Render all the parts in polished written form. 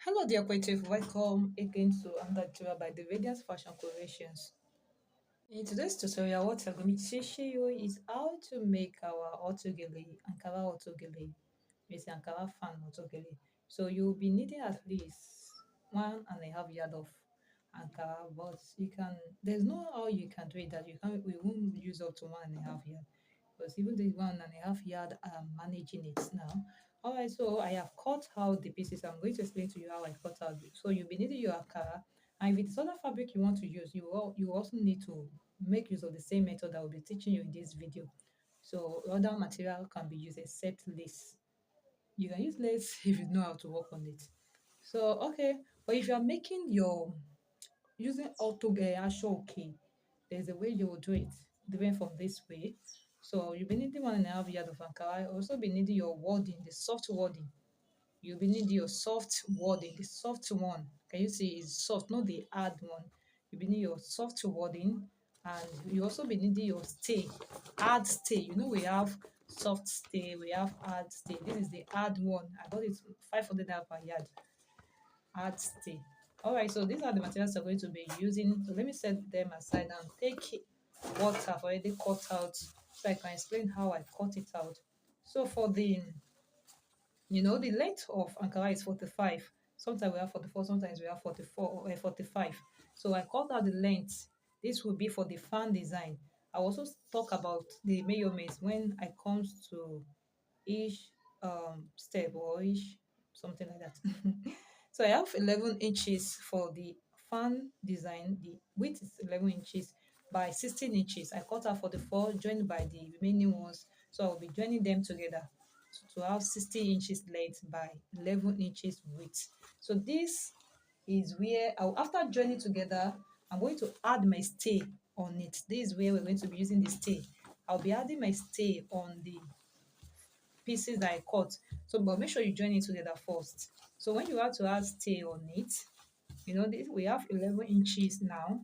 Hello, dear creative. Welcome again to another tutorial by De-Radiance Fashion Creations. In today's tutorial, what I'm going to show you is how to make our Autogele, Ankara Autogele, with Ankara fan Autogele. So you'll be needing at least 1.5 yard of Ankara, but there's no how you can do it that we won't use up to 1.5 yard. Because even the 1.5 yard, I'm managing it now. All right, so I have cut out the pieces. I'm going to explain to you how I cut out. So you'll be needing your Ankara, and if it's other fabric you want to use, you also need to make use of the same method that I will be teaching you in this video. So other material can be used except lace. You can use lace if you know how to work on it. So okay, but if you are making your using Autogele okay, there's a way you will do it different from this way. So you'll be needing 1.5 yard of Ankara. Also be needing your wording, the soft wording. You'll be needing your soft wording, the soft one. Can you see it's soft, not the hard one? You'll be needing your soft wording, and you also be needing your stay, hard stay. You know we have soft stay, we have hard stay. This is the hard one. I got it 500 naira per yard. Hard stay. All right, so these are the materials I'm going to be using. So let me set them aside and take what I've already cut out so I can explain how I cut it out. So for the length of Ankara is 45. Sometimes we have 44, sometimes we have 44 or 45. So I cut out the length. This will be for the fan design. I also talk about the measurements when I comes to each step or each something like that. So I have 11 inches for the fan design. The width is 11 inches by 16 inches. I cut out 44, joined by the remaining ones. So I'll be joining them together to have 60 inches length by 11 inches width. So this is where after joining together, I'm going to add my stay on it. This is where we're going to be using the stay. I'll be adding my stay on the pieces that I cut. So, but make sure you join it together first. So when you have to add stay on it, this we have 11 inches now.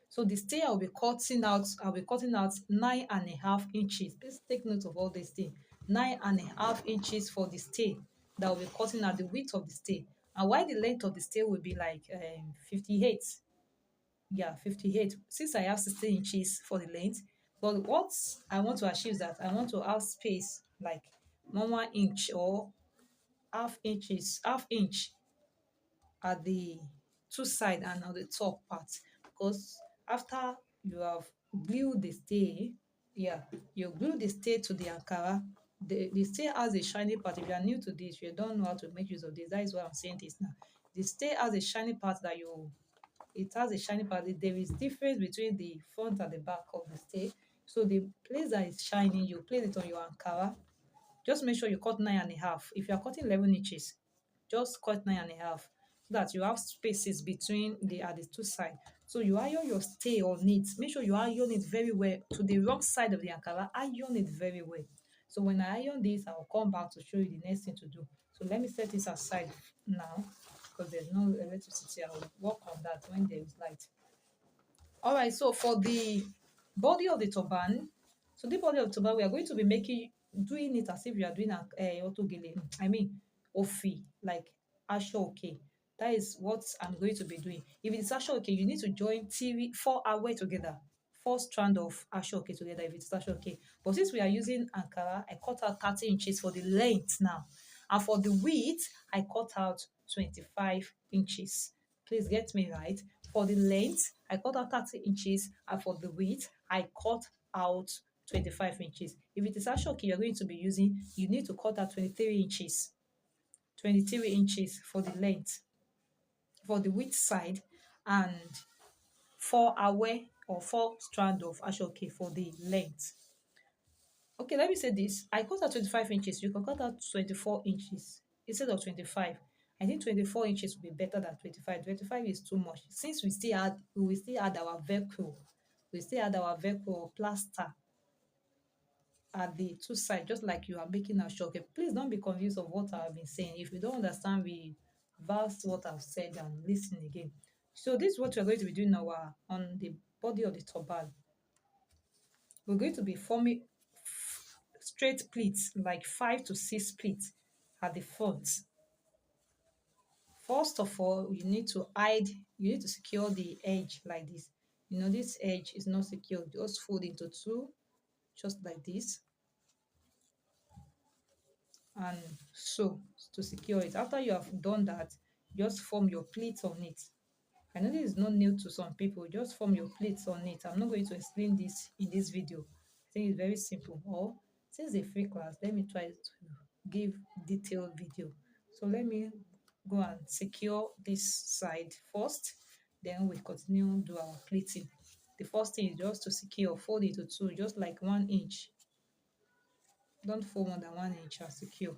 So the stay I'll be cutting out 9.5 inches. Please take note of all this thing. 9.5 inches for the stay that will be cutting out the width of the stay. And why the length of the stay will be like 58. Yeah, 58. Since I have 16 inches for the length, but what I want to achieve is that I want to have space like 1 inch or half inch at the two side and on the top part, because after you have glued the stay, yeah, you glue the stay to the Ankara. The stay has a shiny part. If you are new to this, you don't know how to make use of this, that is why I'm saying this now. The stay has a shiny part that you it has a shiny part. There is difference between the front and the back of the stay. So the place that is shining, you place it on your Ankara. Just make sure you cut 9.5. If you are cutting 11 inches, just cut 9.5 so that you have spaces between the at the two sides. So you iron your stay on it. Make sure you iron it very well to the wrong side of the Ankara. Iron it very well. So when I iron this, I will come back to show you the next thing to do. So let me set this aside now because there's no electricity. I will work on that when there is light. All right, so for the body of the turban, so the body of the turban, we are going to be doing it as if you are doing a autogele. I mean, ofi, like asho okay. That is what I'm going to be doing. If it's asho okay, you need to join TV 4 hour together. Four strand of asho okay together if it's asho okay. But since we are using Ankara, I cut out 30 inches for the length now. And for the width, I cut out 25 inches. Please get me right. For the length, I cut out 30 inches, and for the width, I cut out 25 inches. If it is Ashoki you're going to be using, you need to cut out 23 inches. 23 inches for the length, for the width side, and 4 hour or 4 strand of Ashoki for the length. Okay, let me say this. I cut out 25 inches. You can cut out 24 inches instead of 25. I think 24 inches would be better than 25. 25 is too much. Since we will still add our velcro. We still add our velcro or plaster at the two sides, just like you are making a shock. Okay, please don't be confused of what I have been saying. If you don't understand, reverse what I've said and listen again. So this is what we're going to be doing now on the body of the turban. We're going to be forming straight pleats, like 5 to 6 pleats at the front. first of all, you need to hide, you need to secure the edge like this. This edge is not secure. Just fold into two, just like this, and sew to secure it. After you have done that, just form your pleats on it. I know this is not new to some people. Just form your pleats on it. I'm not going to explain this in this video. I think it's very simple. Or since it's a free class, let me try to give detailed video. So let me go and secure this side first. Then we continue do our pleating. The first thing is just to secure, fold it to two, just like 1 inch. Don't fold more than 1 inch and secure.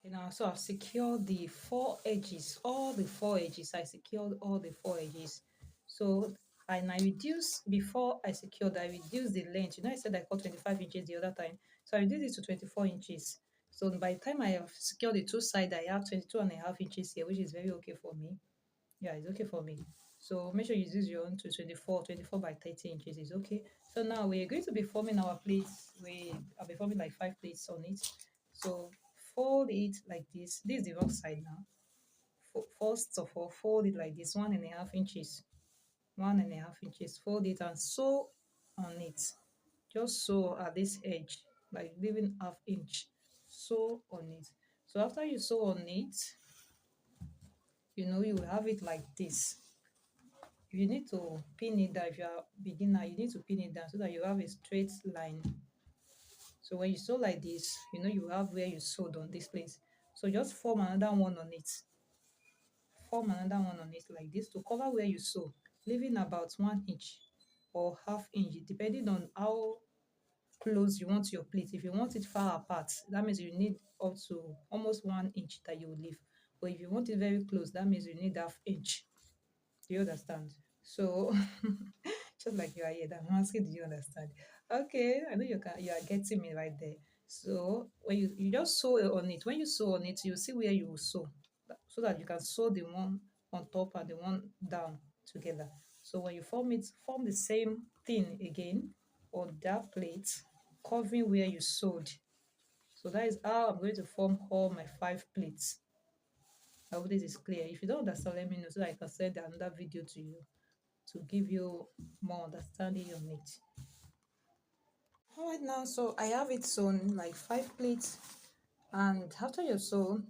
And also I've secured the four edges, all the four edges. I secured all the four edges. So, and I reduced, before I secured, I reduced the length. I said I cut 25 inches the other time. So I reduced it to 24 inches. So by the time I have secured the two sides, I have 22.5 inches here, which is very okay for me. Yeah, it's okay for me. So make sure you use your own to 24 by 30 inches is okay. So now we're going to be forming our plates. I'll be forming like 5 plates on it. So fold it like this. This is the wrong side now. First of all, fold it like this, 1.5 inches. 1.5 inches. Fold it and sew on it. Just sew at this edge, like leaving half inch. Sew on it. So after you sew on it, you will have it like this. You need to pin it down. If you are beginner, you need to pin it down so that you have a straight line. So when you sew like this, you have where you sewed on this place. So just form another one on it. Form another one on it like this to cover where you sew, leaving about 1 inch or half inch, depending on how close you want your plate. If you want it far apart, that means you need up to almost 1 inch that you will leave. But if you want it very close, that means you need half inch. Do you understand? So just like you are here, I'm asking, do you understand? Okay, I know you are getting me right there. So when you just sew on it, when you sew on it, you see where you will sew, so that you can sew the one on top and the one down together. So when you form it, form the same thing again on that plate, covering where you sewed. So that is how I'm going to form all my 5 plates. I hope this is clear. If you don't understand, let me know so that I can send another video to you to give you more understanding on it. All right, now, so I have it sewn like 5 plates, and after you're sewn,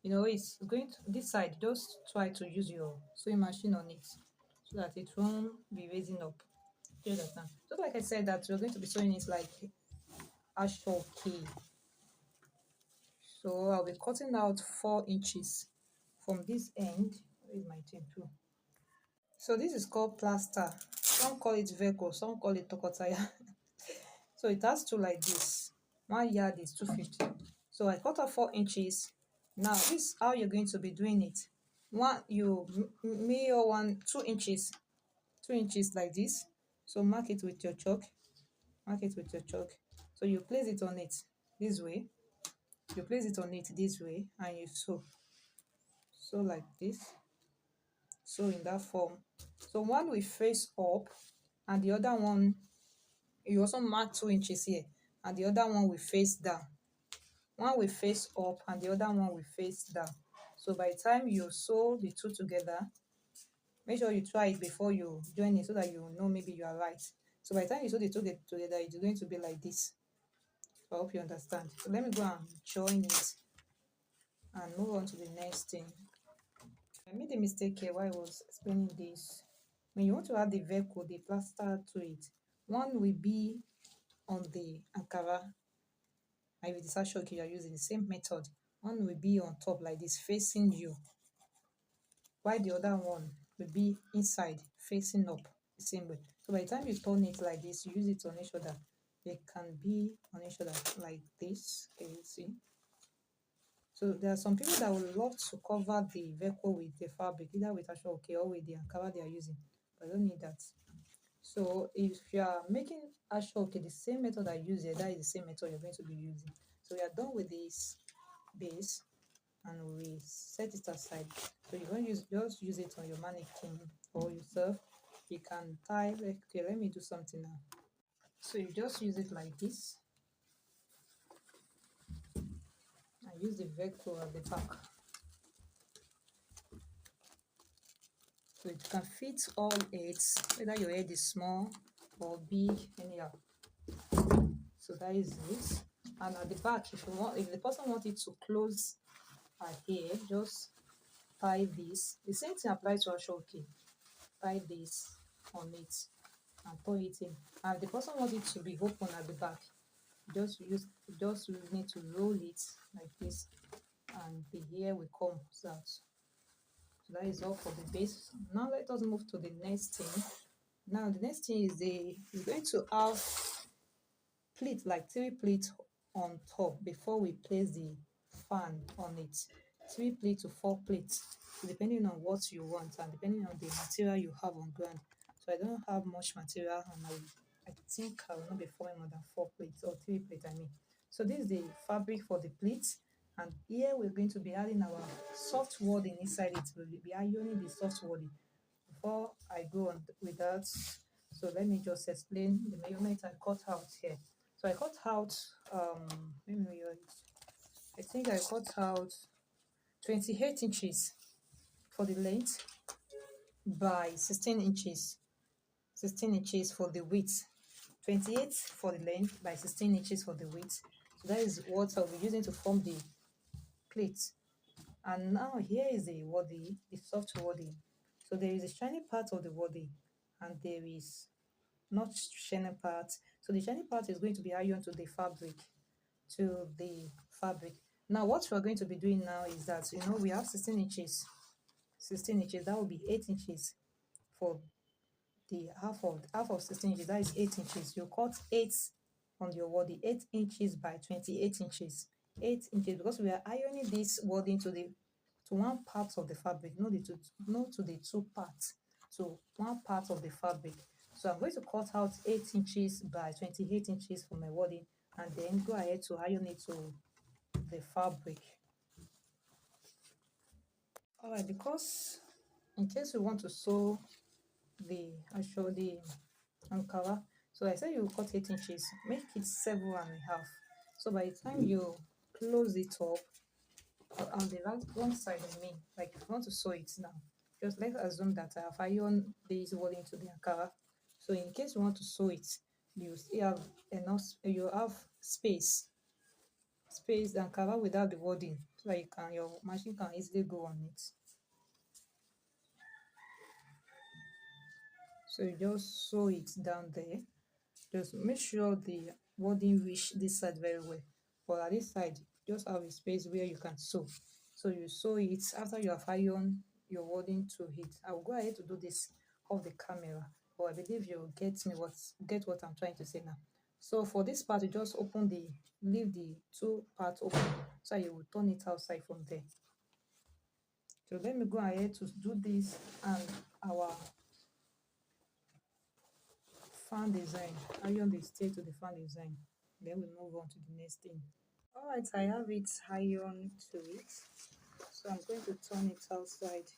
it's going to this side. Just try to use your sewing machine on it so that it won't be raising up. Do you understand? Just like I said, that we're going to be sewing it like a short key. So I'll be cutting out 4 inches from this end. Where is my thing too? So this is called plaster. Some call it velcro, some call it tokotaya. So it has to like this. 1 yard is 250. So I cut off 4 inches. Now this is how you're going to be doing it. You mirror 2 inches, 2 inches like this. So mark it with your chalk. Mark it with your chalk. So you place it on it this way. You place it on it this way, and you sew. Sew like this. Sew in that form. So one will face up, and the other one, you also mark 2 inches here, and the other one will face down. One will face up and the other one will face down. So by the time you sew the two together, make sure you try it before you join it so that you know maybe you are right. So by the time you sew the two together, it's going to be like this. So I hope you understand. So let me go and join it and move on to the next thing. I made a mistake here while I was explaining this. When you want to add the velcro, the plaster to it, one will be on the Ankara. And if it is Ashoke you are using the same method, one will be on top like this, facing you, while the other one will be inside, facing up the same way. So by the time you turn it like this, you use it on each other. They can be on each other like this. Can you see? So there are some people that would love to cover the velcro with the fabric, either with Ashoke or with the Ankara they are using. But I don't need that. So if you are making Ashoke the same method I use here, that is the same method you're going to be using. So we are done with this base, and we set it aside. So you don't just use it on your mannequin or yourself. You can tie. Okay, let me do something now. So you just use it like this. I use the velcro at the back. So it can fit all eight, whether your head is small or big, anyhow. So that is it. And at the back, if the person wants it to close her hair, just tie this. The same thing applies to ashoke. Tie this on it and pull it in. And if the person wants it to be open at the back, just need to roll it like this, and the hair will come out. So that is all for the base. Now let us move to the next thing. Now the next thing is going to have pleats, like 3 pleats on top before we place the fan on it. 3 pleats to 4 pleats, depending on what you want and depending on the material you have on ground. So I don't have much material, and I think I will not be forming more than 4 pleats, or 3 pleats I mean. So this is the fabric for the pleats, and here we're going to be adding our soft wording inside it. We'll be ironing the soft wording. Before I go on with that, so let me just explain the measurement I cut out here. So I cut out, let me measure it. I think I cut out 28 inches for the length by 16 inches. 16 inches for the width. 28 for the length by 16 inches for the width. So that is what I'll be using to form the plate. And now here is the wording, the soft wording. So there is a shiny part of the wording, and there is not shiny part. So the shiny part is going to be ironed to the fabric. Now what we're going to be doing now is that, we have 16 inches. 16 inches, that will be 8 inches for the half of 16 inches, that is 8 inches. You cut 8 on your wording, 8 inches by 28 inches. 8 inches, because we are ironing this wording to one part of the fabric, not to the two parts, to one part of the fabric. So I'm going to cut out 8 inches by 28 inches for my wording, and then go ahead to iron it to the fabric. All right, because in case you want to sew the Ankara, so I said you cut 8 inches, make it 7.5. So by the time you close it up on the wrong side, like if you want to sew it now, just let's assume that I have ironed this wording to the Ankara. So in case you want to sew it, you still have enough, you have space and cover without the wording, so your machine can easily go on it. So you just sew it down there. Just make sure the wording reach this side very well, but at this side just have a space where you can sew. So you sew it after you have ironed your wording to it. I will go ahead to do this off the camera, but I believe you get what I'm trying to say now. So for this part, you just leave the two parts open, so you will turn it outside from there. So let me go ahead to do this and our fan design. Iron the stay to the fan design. Then we move on to the next thing. All right, I have it ironed to it. So I'm going to turn it outside